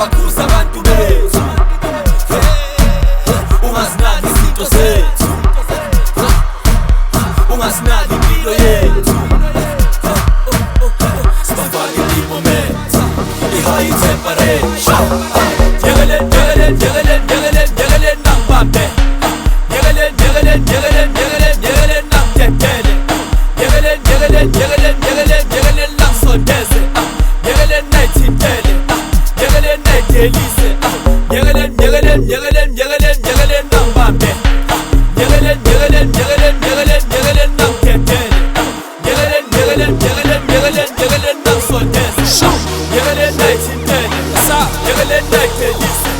bakhuza abantu bethu ungazinaki izinto zethu ungazinaki impilo yethu sibafake i-moment i-high temperature Yekelele nangibambe Yekelele nangidedele Yekelele nangisondeze Yekelele nayithintele Yekelele nayidelise Yekelele nangibambe Yekelele nangidedele Yekelele nangisondeze Yekelele nayithintele Yekelele nayidelise